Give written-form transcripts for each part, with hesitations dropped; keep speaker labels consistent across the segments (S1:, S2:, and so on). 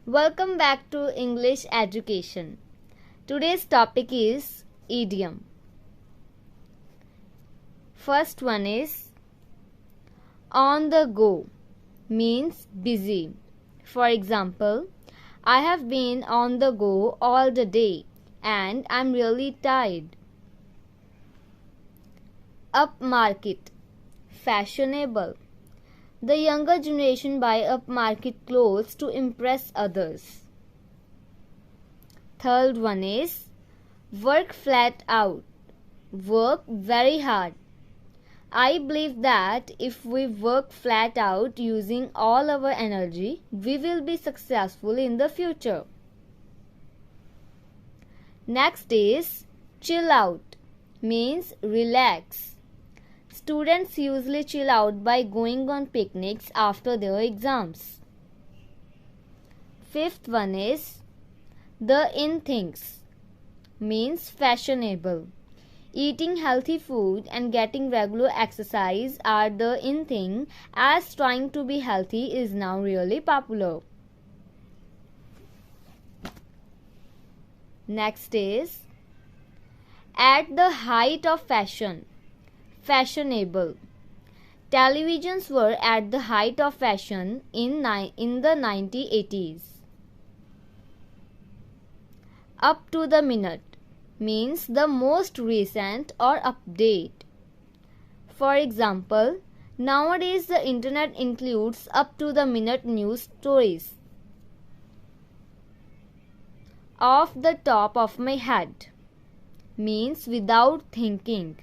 S1: Welcome back to English Education. Today's topic is idiom. First one is on the go, means busy. For example, I have been on the go all the day and I'm really tired. Upmarket, fashionable. The younger generation buy upmarket clothes to impress others. Third one is work flat out, work very hard. I believe that if we work flat out using all our energy, we will be successful in the future. Next is chill out, means relax. Students usually chill out by going on picnics after their exams. Fifth one is the in things, means fashionable. Eating healthy food and getting regular exercise are the in thing, as trying to be healthy is now really popular. Next is at the height of fashion, fashionable. Televisions were at the height of fashion in the 1980s. Up to the minute means the most recent or update. For example, nowadays the internet includes up to the minute news stories. Off the top of my head means without thinking.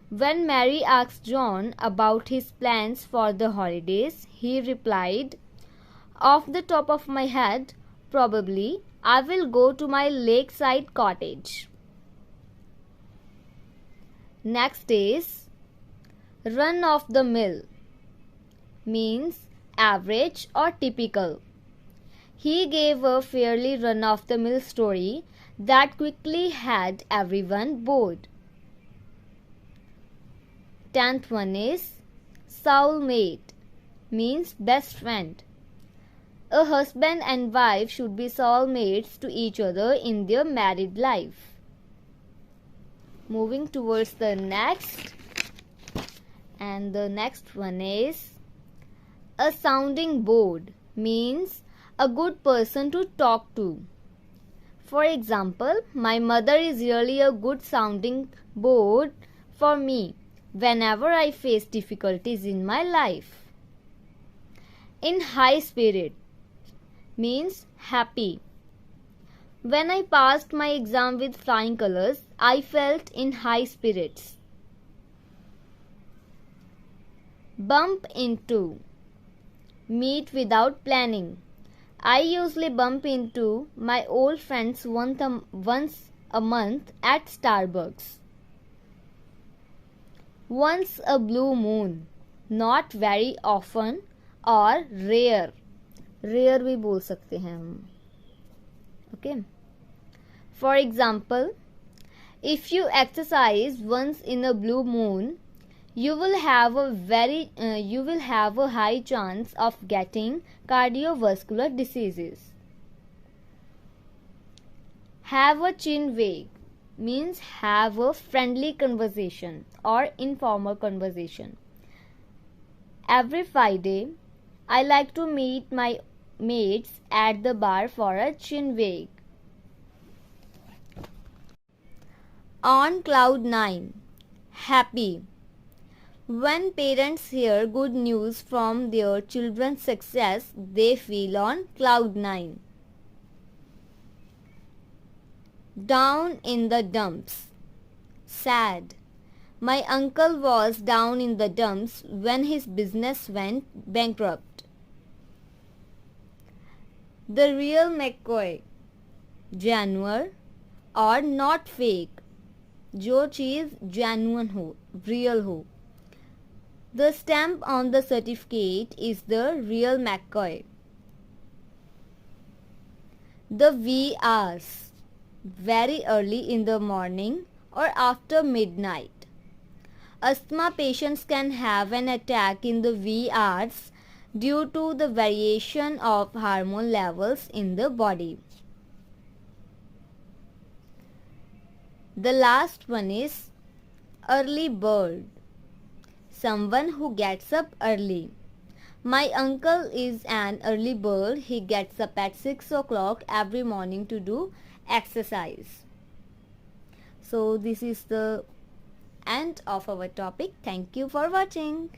S1: When Mary asked John about his plans for the holidays, he replied, "Off the top of my head, probably I will go to my lakeside cottage." Next is run of the mill, means average or typical. He gave a fairly run of the mill story that quickly had everyone bored. 10th one is soulmate, means best friend. A husband and wife should be soulmates to each other in their married life. Moving towards the next, and the next one is a sounding board, means a good person to talk to. For example, my mother is really a good sounding board for me whenever I face difficulties in my life. In high spirit means happy. When I passed my exam with flying colors, I felt in high spirits. Bump into, meet without planning. I usually bump into my old friends once a month at Starbucks. Once a blue moon, not very often or rare. Rare भी बोल सकते हैं हम. Okay. For example, if you exercise once in a blue moon, you will have a high chance of getting cardiovascular diseases. Have a chin wag means have a friendly conversation or informal conversation. Every Friday, I like to meet my mates at the bar for a chin wag. On cloud 9, happy. When parents hear good news from their children's success, they feel on cloud 9. Down in the dumps, sad. My uncle was down in the dumps when his business went bankrupt. The real McCoy, genuine और not fake, जो चीज़ genuine हो, real हो. The stamp on the certificate is the real McCoy. The wee hours, very early in the morning or after midnight. Asthma patients can have an attack in the wee hours due to the variation of hormone levels in the body. The last one is early bird, someone who gets up early. My uncle is an early bird. He gets up at 6 o'clock every morning to do exercise. So this is the end of our topic. Thank you for watching.